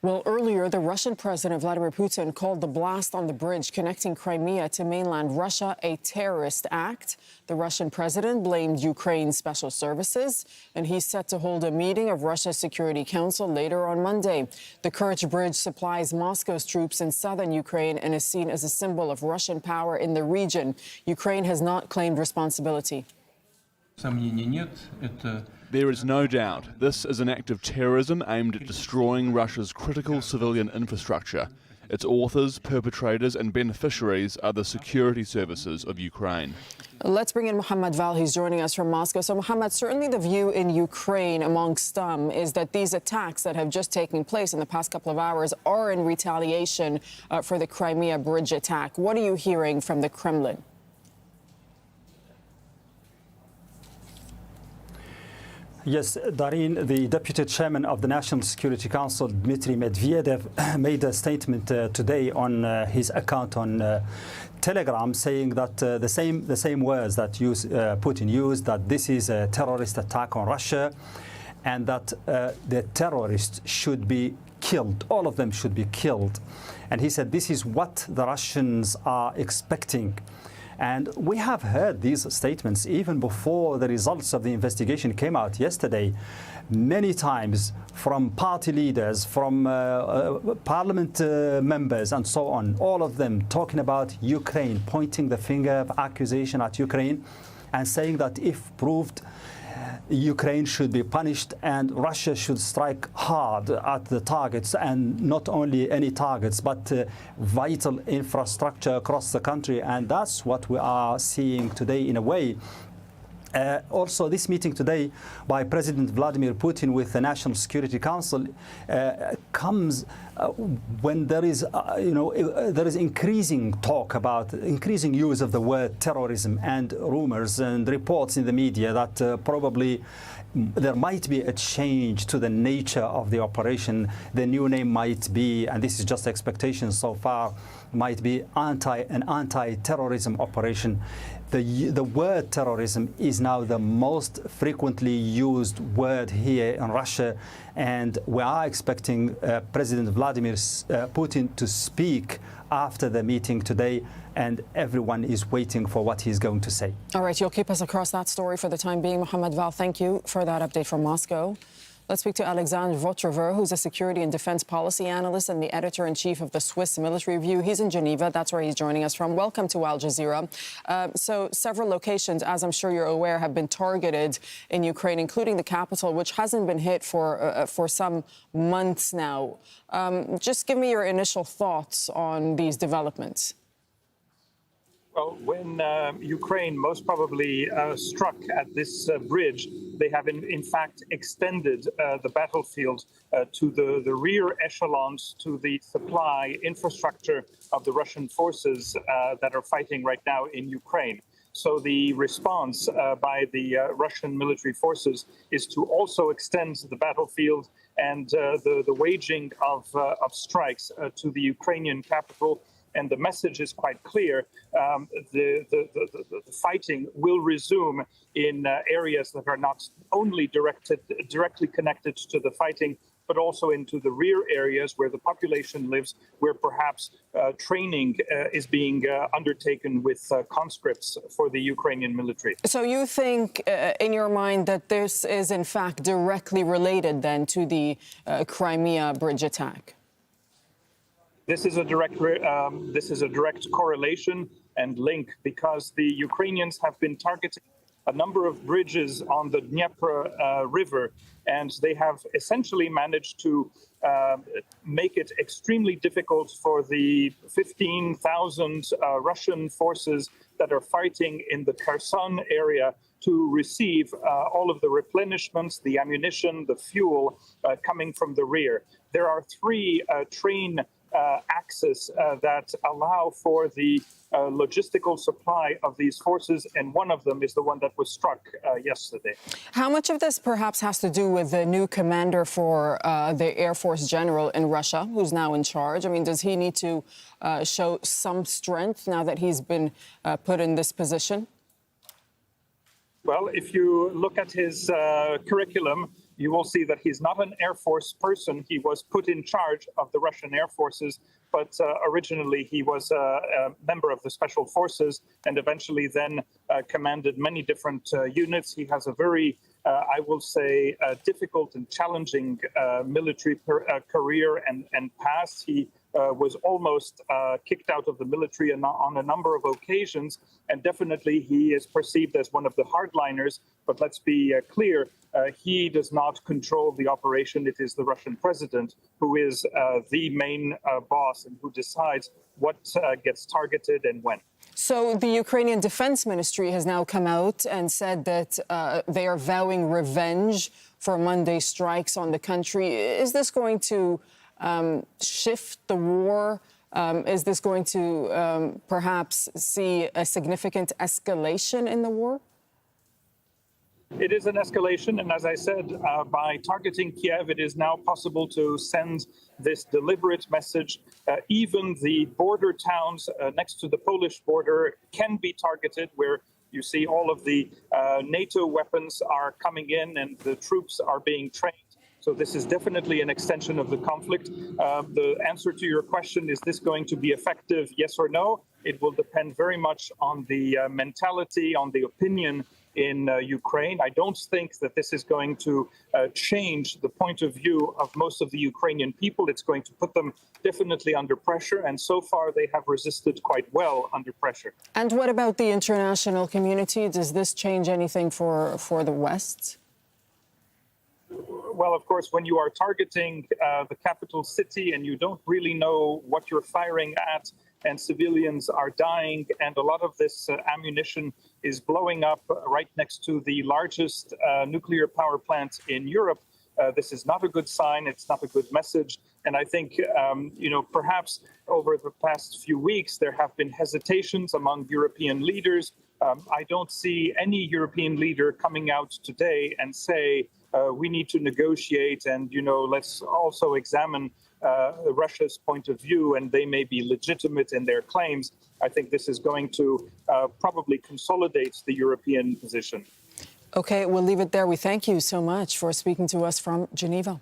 Well, earlier, the Russian President Vladimir Putin called the blast on the bridge connecting Crimea to mainland Russia a terrorist act. The Russian president blamed Ukraine's special services, and he's set to hold a meeting of Russia's Security Council later on Monday. The Kerch bridge supplies Moscow's troops in southern Ukraine and is seen as a symbol of Russian power in the region. Ukraine has not claimed responsibility. There is no doubt this is an act of terrorism aimed at destroying Russia's critical civilian infrastructure. Its authors, perpetrators and beneficiaries are the security services of Ukraine. Let's bring in Mohammed Val. He's joining us from Moscow. So, Mohammed, certainly the view in Ukraine amongst some is that these attacks that have just taken place in the past couple of hours are in retaliation for the Crimea bridge attack. What are you hearing from the Kremlin? Yes, Darine, the deputy chairman of the National Security Council, Dmitry Medvedev, made a statement today on his account on Telegram, saying that the same words that Putin used, that this is a terrorist attack on Russia, and that the terrorists should be killed. All of them should be killed. And he said this is what the Russians are expecting. And we have heard these statements even before the results of the investigation came out yesterday, many times from party leaders, from parliament members and so on, all of them talking about Ukraine, pointing the finger of accusation at Ukraine and saying that if proved, Ukraine should be punished and Russia should strike hard at the targets, and not only any targets, but vital infrastructure across the country. And that's what we are seeing today in a way. Also, this meeting today by President Vladimir Putin with the National Security Council comes when there is, there is increasing talk about increasing use of the word terrorism and rumors and reports in the media that probably there might be a change to the nature of the operation. The new name might be, and this is just expectation so far, might be an anti-terrorism operation. The word terrorism is now the most frequently used word here in Russia, and we are expecting President Vladimir Putin to speak after the meeting today, and everyone is waiting for what he's going to say. All right, you'll keep us across that story for the time being. Mohammed Val, thank you for that update from Moscow. Let's speak to Alexandre Vautrever, who's a security and defense policy analyst and the editor-in-chief of the Swiss Military Review. He's in Geneva. That's where he's joining us from. Welcome to Al Jazeera. So several locations, as I'm sure you're aware, have been targeted in Ukraine, including the capital, which hasn't been hit for some months now. Just give me your initial thoughts on these developments. Well, when Ukraine most probably struck at this bridge, they have in fact extended the battlefield to the rear echelons, to the supply infrastructure of the Russian forces that are fighting right now in Ukraine. So the response by the Russian military forces is to also extend the battlefield and the waging of strikes to the Ukrainian capital. And the message is quite clear. The fighting will resume in areas that are not only directly connected to the fighting, but also into the rear areas where the population lives, where perhaps training is being undertaken with conscripts for the Ukrainian military. So you think, in your mind, that this is in fact directly related then to the Crimea bridge attack? This is a direct correlation and link, because the Ukrainians have been targeting a number of bridges on the Dnieper River, and they have essentially managed to make it extremely difficult for the 15,000 Russian forces that are fighting in the Kherson area to receive all of the replenishments, the ammunition, the fuel coming from the rear. There are three train axes that allow for the logistical supply of these forces, and one of them is the one that was struck yesterday. How much of this perhaps has to do with the new commander for the Air Force General in Russia, who's now in charge? I mean, does he need to show some strength now that he's been put in this position? Well, if you look at his curriculum, you will see that he's not an Air Force person. He was put in charge of the Russian Air Forces, but originally he was a member of the Special Forces and eventually then commanded many different units. He has a very, I will say, difficult and challenging military career and past. He was almost kicked out of the military on a number of occasions, and definitely he is perceived as one of the hardliners. But let's be clear, he does not control the operation. It is the Russian president who is the main boss and who decides what gets targeted and when. So the Ukrainian Defense Ministry has now come out and said that they are vowing revenge for Monday's strikes on the country. Is this going to shift the war? Is this going to perhaps see a significant escalation in the war? It is an escalation, and as I said, by targeting Kiev, it is now possible to send this deliberate message. Even the border towns next to the Polish border can be targeted, where you see all of the NATO weapons are coming in and the troops are being trained. So this is definitely an extension of the conflict. The answer to your question, is this going to be effective, yes or no? It will depend very much on the mentality, on the opinion in Ukraine. I don't think that this is going to change the point of view of most of the Ukrainian people. It's going to put them definitely under pressure, and so far they have resisted quite well under pressure. And what about the international community? Does this change anything for the West? Well, of course, when you are targeting the capital city and you don't really know what you're firing at, and civilians are dying, and a lot of this ammunition is blowing up right next to the largest nuclear power plant in Europe, this is not a good sign. It's not a good message. And I think, perhaps over the past few weeks, there have been hesitations among European leaders. I don't see any European leader coming out today and say, we need to negotiate and, let's also examine Russia's point of view, and they may be legitimate in their claims. I think this is going to probably consolidate the European position. Okay, we'll leave it there. We thank you so much for speaking to us from Geneva.